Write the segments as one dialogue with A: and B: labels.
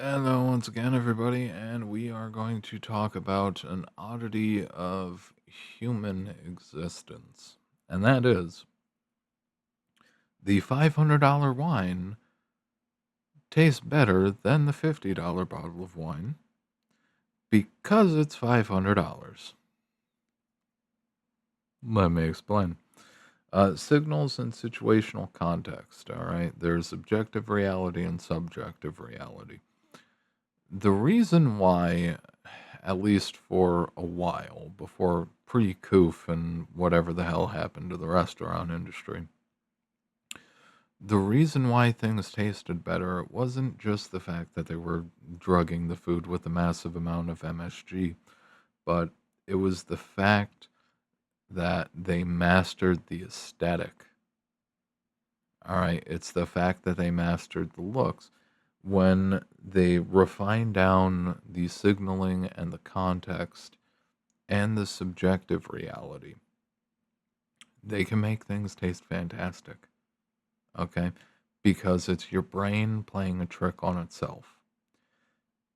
A: Hello, once again, everybody, and we are going to talk about an oddity of human existence, and that is the $500 wine tastes better than the $50 bottle of wine because it's $500. Let me explain. Signals and situational context, all right? There's objective reality and subjective reality. The reason why, at least for a while, before pre-Coof and whatever the hell happened to the restaurant industry, the reason why things tasted better wasn't just the fact that they were drugging the food with a massive amount of MSG, but it was the fact that they mastered the aesthetic. All right, it's the fact that they mastered the looks. When they refine down the signaling and the context and the subjective reality, they can make things taste fantastic. Okay? Because it's your brain playing a trick on itself.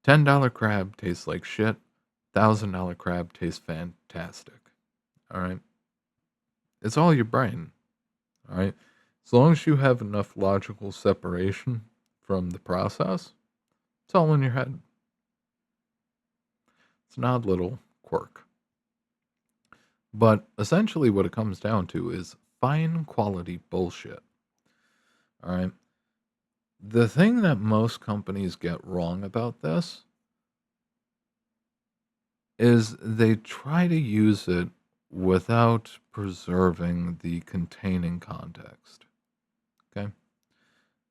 A: $10 crab tastes like shit. $1,000 crab tastes fantastic. All right? It's all your brain. All right? As long as you have enough logical separation from the process, it's all in your head. It's an odd little quirk. But essentially, what it comes down to is fine quality bullshit. All right. The thing that most companies get wrong about this is they try to use it without preserving the containing context. Okay.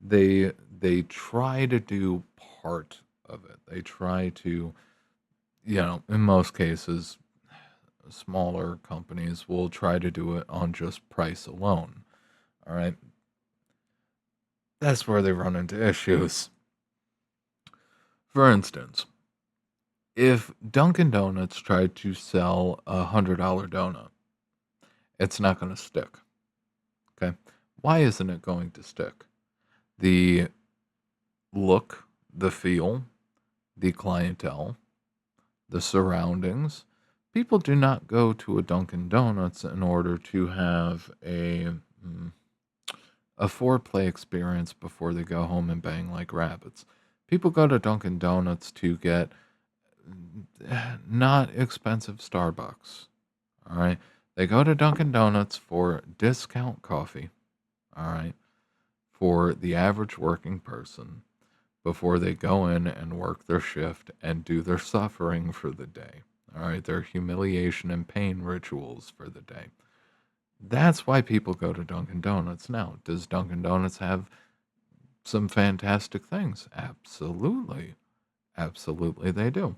A: They try to do part of it. They try to, in most cases, smaller companies will try to do it on just price alone. All right. That's where they run into issues. For instance, if Dunkin' Donuts tried to sell $100 donut, it's not going to stick. Okay. Why isn't it going to stick? The look, the feel, the clientele, the surroundings. People do not go to a Dunkin' Donuts in order to have a foreplay experience before they go home and bang like rabbits. People go to Dunkin' Donuts to get not expensive Starbucks. All right. They go to Dunkin' Donuts for discount coffee. All right. For the average working person before they go in and work their shift and do their suffering for the day. All right. Their humiliation and pain rituals for the day. That's why people go to Dunkin' Donuts now. Does Dunkin' Donuts have some fantastic things? Absolutely. Absolutely, they do.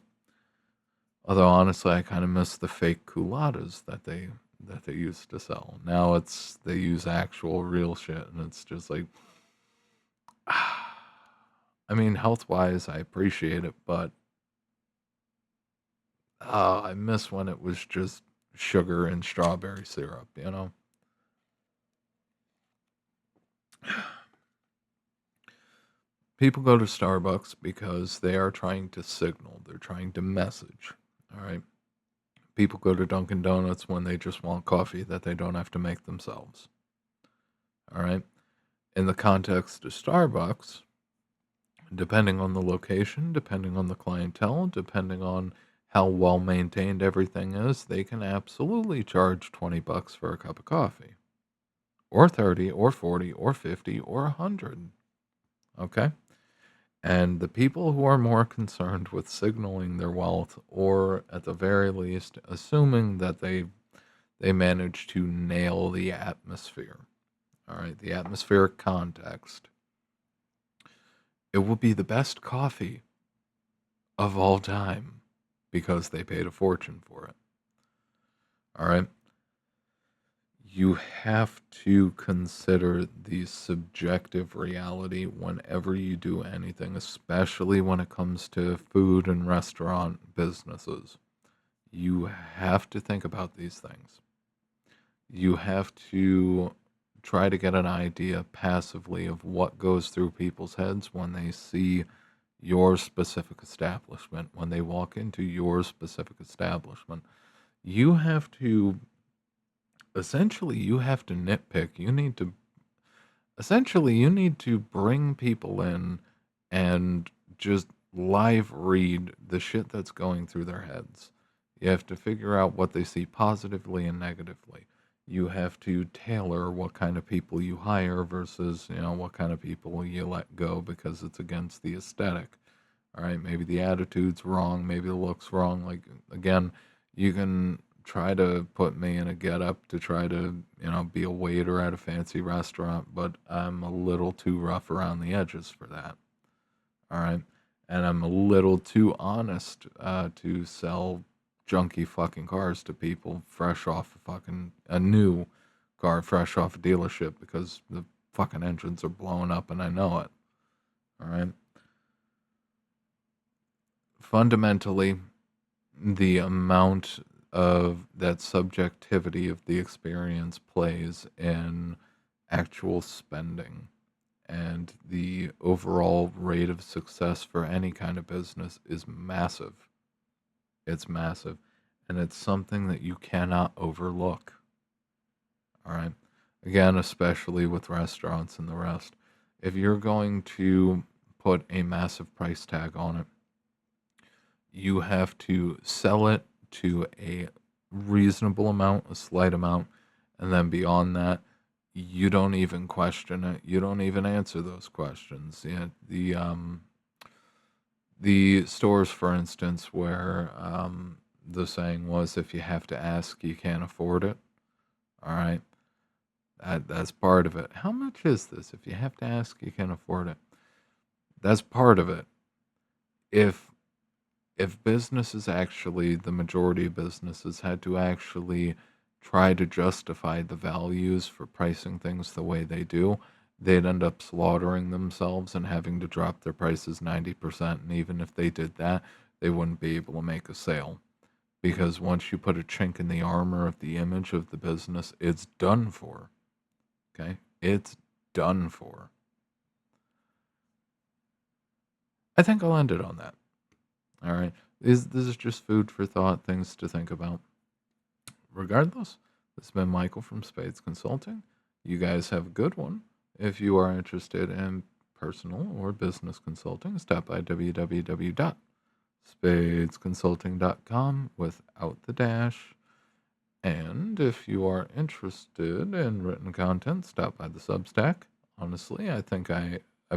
A: Although honestly, I kind of miss the fake culottes that they used to sell. Now they use actual real shit, and it's just like, I mean, health wise, I appreciate it, but I miss when it was just sugar and strawberry syrup. People go to Starbucks because they are trying to signal, they're trying to message. All right. People go to Dunkin' Donuts when they just want coffee that they don't have to make themselves. All right. In the context of Starbucks, depending on the location, depending on the clientele, depending on how well maintained everything is, they can absolutely charge $20 for a cup of coffee, or 30, or 40, or 50, or 100. Okay? And the people who are more concerned with signaling their wealth, or at the very least, assuming that they manage to nail the atmosphere, all right, the atmospheric context, it will be the best coffee of all time because they paid a fortune for it. All right. You have to consider the subjective reality whenever you do anything, especially when it comes to food and restaurant businesses. You have to think about these things. You have to try to get an idea passively of what goes through people's heads when they see your specific establishment, when they walk into your specific establishment, you have to essentially you have to nitpick. You need to bring people in and just live read the shit that's going through their heads. You have to figure out what they see positively and negatively. You have to tailor what kind of people you hire versus, what kind of people you let go because it's against the aesthetic. All right, maybe the attitude's wrong, maybe the look's wrong. Like, again, you can try to put me in a getup to try to, be a waiter at a fancy restaurant, but I'm a little too rough around the edges for that. All right, and I'm a little too honest to sell junky fucking cars to people fresh off a new car, fresh off a dealership because the fucking engines are blowing up and I know it. All right. Fundamentally, the amount of that subjectivity of the experience plays in actual spending and the overall rate of success for any kind of business is massive. It's massive. And it's something that you cannot overlook. All right. Again, especially with restaurants and the rest. If you're going to put a massive price tag on it, you have to sell it to a reasonable amount, a slight amount, and then beyond that, you don't even question it. You don't even answer those questions. Yeah, the stores, for instance, where the saying was, "If you have to ask, you can't afford it." All right, that's part of it. How much is this? If you have to ask, you can't afford it. That's part of it. If businesses actually, the majority of businesses had to actually try to justify the values for pricing things the way they do, they'd end up slaughtering themselves and having to drop their prices 90%. And even if they did that, they wouldn't be able to make a sale. Because once you put a chink in the armor of the image of the business, it's done for. Okay? It's done for. I think I'll end it on that. All right. This is just food for thought, things to think about. Regardless, this has been Michael from Spades Consulting. You guys have a good one. If you are interested in personal or business consulting, stop by www.spadesconsulting.com without the dash. And if you are interested in written content, stop by the Substack. Honestly, I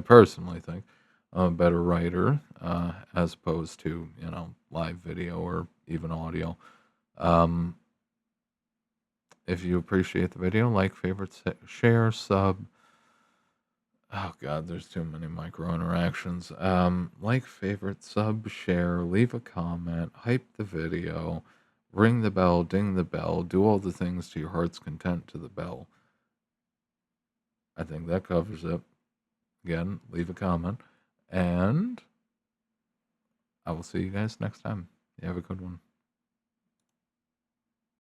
A: personally think I'm a better writer as opposed to, live video or even audio. If you appreciate the video, like, favorite, share, sub. Oh God, there's too many micro interactions. Like, favorite, sub, share, leave a comment, hype the video, ring the bell, ding the bell, do all the things to your heart's content to the bell. I think that covers it. Again, leave a comment, and I will see you guys next time. You have a good one.